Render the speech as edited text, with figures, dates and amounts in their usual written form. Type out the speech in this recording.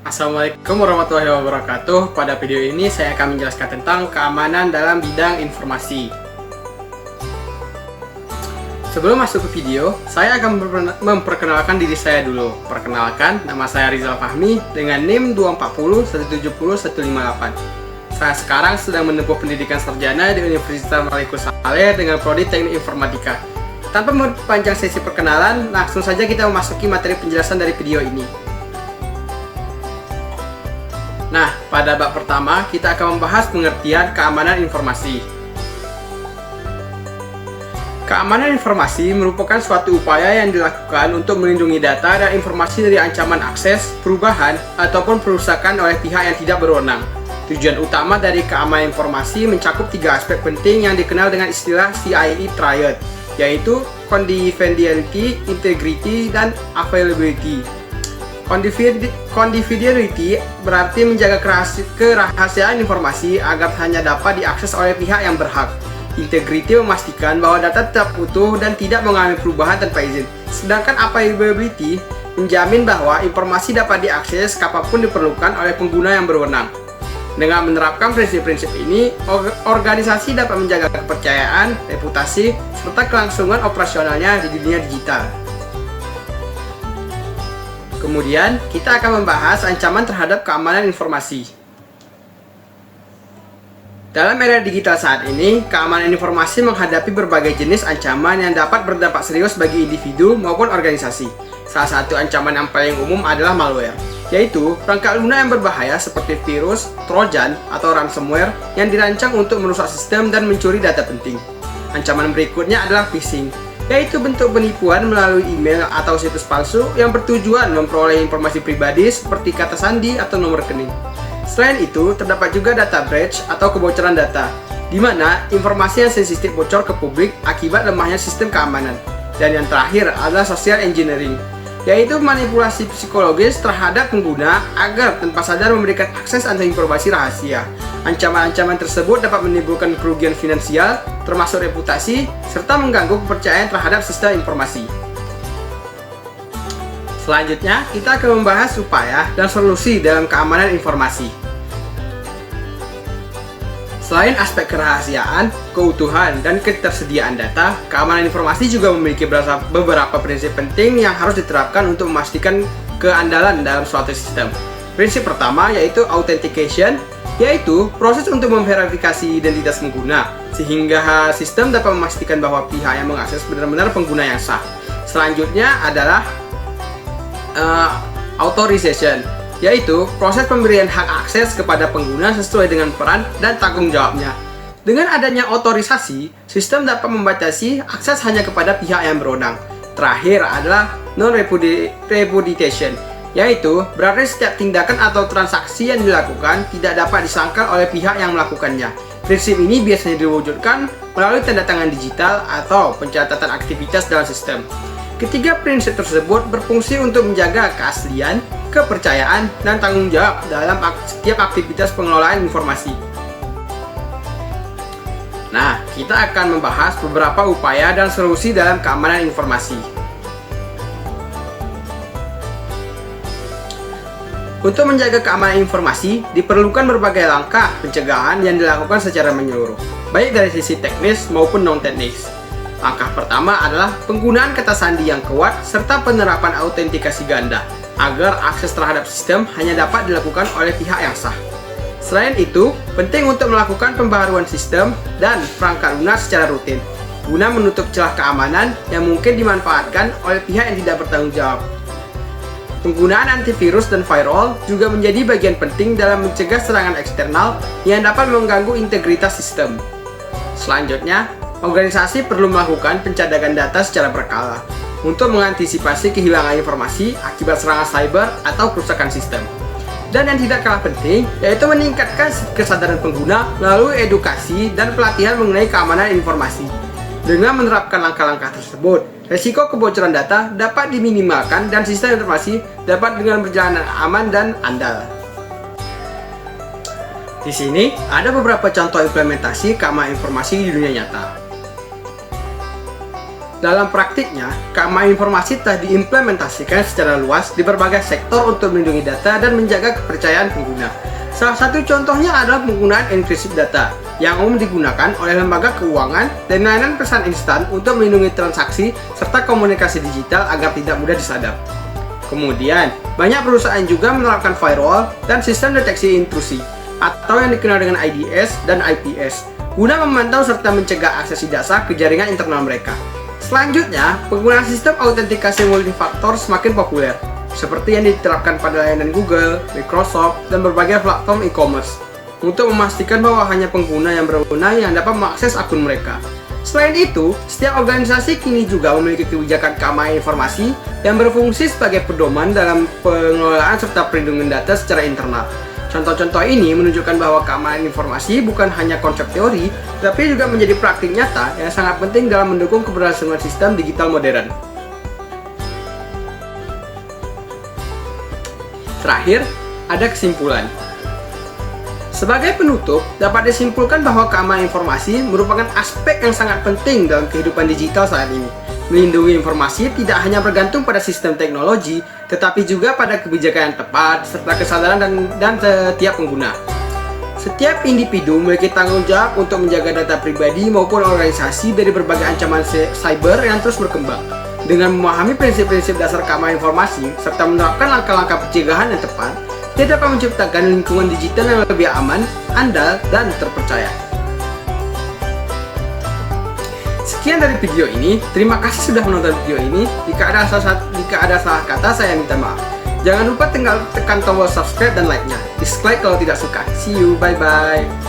Assalamualaikum warahmatullahi wabarakatuh. Pada video ini saya akan menjelaskan tentang keamanan dalam bidang informasi. Sebelum masuk ke video, saya akan memperkenalkan diri saya dulu. Perkenalkan, nama saya Rizal Fahmi dengan NIM 240 170 158. Saya sekarang sedang menempuh pendidikan sarjana di Universitas Malikus Saleh dengan prodi Teknik Informatika. Tanpa memperpanjang sesi perkenalan, langsung saja kita memasuki materi penjelasan dari video ini. Nah, pada bab pertama, kita akan membahas pengertian keamanan informasi. Keamanan informasi merupakan suatu upaya yang dilakukan untuk melindungi data dan informasi dari ancaman akses, perubahan, ataupun perusakan oleh pihak yang tidak berwenang. Tujuan utama dari keamanan informasi mencakup tiga aspek penting yang dikenal dengan istilah CIE Triad, yaitu confidentiality, integrity, dan availability. Confidentiality berarti menjaga kerahasiaan informasi agar hanya dapat diakses oleh pihak yang berhak. Integrity memastikan bahwa data tetap utuh dan tidak mengalami perubahan tanpa izin. Sedangkan availability menjamin bahwa informasi dapat diakses kapanpun diperlukan oleh pengguna yang berwenang. Dengan menerapkan prinsip-prinsip ini, organisasi dapat menjaga kepercayaan, reputasi, serta kelangsungan operasionalnya di dunia digital. Kemudian, kita akan membahas ancaman terhadap keamanan informasi. Dalam era digital saat ini, keamanan informasi menghadapi berbagai jenis ancaman yang dapat berdampak serius bagi individu maupun organisasi. Salah satu ancaman yang paling umum adalah malware, yaitu perangkat lunak yang berbahaya seperti virus, trojan, atau ransomware yang dirancang untuk merusak sistem dan mencuri data penting. Ancaman berikutnya adalah phishing, yaitu bentuk penipuan melalui email atau situs palsu yang bertujuan memperoleh informasi pribadi seperti kata sandi atau nomor rekening. Selain itu, terdapat juga data breach atau kebocoran data, di mana informasi yang sensitif bocor ke publik akibat lemahnya sistem keamanan. Dan yang terakhir adalah social engineering, yaitu manipulasi psikologis terhadap pengguna agar tanpa sadar memberikan akses atau informasi rahasia. Ancaman-ancaman tersebut dapat menimbulkan kerugian finansial, termasuk reputasi, serta mengganggu kepercayaan terhadap sistem informasi. Selanjutnya, kita akan membahas upaya dan solusi dalam keamanan informasi. Selain aspek kerahasiaan, keutuhan, dan ketersediaan data, keamanan informasi juga memiliki beberapa prinsip penting yang harus diterapkan untuk memastikan keandalan dalam suatu sistem. Prinsip pertama yaitu authentication, yaitu proses untuk memverifikasi identitas pengguna, sehingga sistem dapat memastikan bahwa pihak yang mengakses benar-benar pengguna yang sah. Selanjutnya adalah authorization, yaitu proses pemberian hak akses kepada pengguna sesuai dengan peran dan tanggung jawabnya. Dengan adanya otorisasi, sistem dapat membatasi akses hanya kepada pihak yang berwenang. Terakhir adalah non-repudiation, yaitu berarti setiap tindakan atau transaksi yang dilakukan tidak dapat disangkal oleh pihak yang melakukannya. Prinsip ini biasanya diwujudkan melalui tanda tangan digital atau pencatatan aktivitas dalam sistem. Ketiga prinsip tersebut berfungsi untuk menjaga keaslian, kepercayaan, dan tanggung jawab dalam setiap aktivitas pengelolaan informasi. Nah, kita akan membahas beberapa upaya dan solusi dalam keamanan informasi. Untuk menjaga keamanan informasi, diperlukan berbagai langkah pencegahan yang dilakukan secara menyeluruh, baik dari sisi teknis maupun non-teknis. Langkah pertama adalah penggunaan kata sandi yang kuat serta penerapan autentikasi ganda, agar akses terhadap sistem hanya dapat dilakukan oleh pihak yang sah. Selain itu, penting untuk melakukan pembaharuan sistem dan perangkat lunak secara rutin, guna menutup celah keamanan yang mungkin dimanfaatkan oleh pihak yang tidak bertanggung jawab. Penggunaan antivirus dan firewall juga menjadi bagian penting dalam mencegah serangan eksternal yang dapat mengganggu integritas sistem. Selanjutnya, organisasi perlu melakukan pencadangan data secara berkala untuk mengantisipasi kehilangan informasi akibat serangan cyber atau kerusakan sistem. Dan yang tidak kalah penting, yaitu meningkatkan kesadaran pengguna melalui edukasi dan pelatihan mengenai keamanan informasi. Dengan menerapkan langkah-langkah tersebut, resiko kebocoran data dapat diminimalkan dan sistem informasi dapat dengan berjalan aman dan andal. Di sini ada beberapa contoh implementasi keamanan informasi di dunia nyata. Dalam praktiknya, keamanan informasi telah diimplementasikan secara luas di berbagai sektor untuk melindungi data dan menjaga kepercayaan pengguna. Salah satu contohnya adalah penggunaan enkripsi data, yang umum digunakan oleh lembaga keuangan dan layanan pesan instan untuk melindungi transaksi serta komunikasi digital agar tidak mudah disadap. Kemudian, banyak perusahaan juga menerapkan firewall dan sistem deteksi intrusi, atau yang dikenal dengan IDS dan IPS, guna memantau serta mencegah akses tidak sah ke jaringan internal mereka. Selanjutnya, penggunaan sistem autentikasi multifaktor semakin populer, seperti yang diterapkan pada layanan Google, Microsoft, dan berbagai platform e-commerce, untuk memastikan bahwa hanya pengguna yang berwenang yang dapat mengakses akun mereka. Selain itu, setiap organisasi kini juga memiliki kebijakan keamanan informasi yang berfungsi sebagai pedoman dalam pengelolaan serta perlindungan data secara internal. Contoh-contoh ini menunjukkan bahwa keamanan informasi bukan hanya konsep teori, tapi juga menjadi praktik nyata yang sangat penting dalam mendukung keberlangsungan sistem digital modern. Terakhir, ada kesimpulan. Sebagai penutup, dapat disimpulkan bahwa keamanan informasi merupakan aspek yang sangat penting dalam kehidupan digital saat ini. Melindungi informasi tidak hanya bergantung pada sistem teknologi, tetapi juga pada kebijakan yang tepat, serta kesadaran dan setiap pengguna. Setiap individu memiliki tanggung jawab untuk menjaga data pribadi maupun organisasi dari berbagai ancaman cyber yang terus berkembang. Dengan memahami prinsip-prinsip dasar keamanan informasi, serta menerapkan langkah-langkah pencegahan yang tepat, dia dapat menciptakan lingkungan digital yang lebih aman, andal, dan terpercaya. Sekian dari video ini, terima kasih sudah menonton video ini. Jika ada salah kata, saya minta maaf. Jangan lupa tekan tombol subscribe dan like-nya. Dislike kalau tidak suka. See you, bye-bye.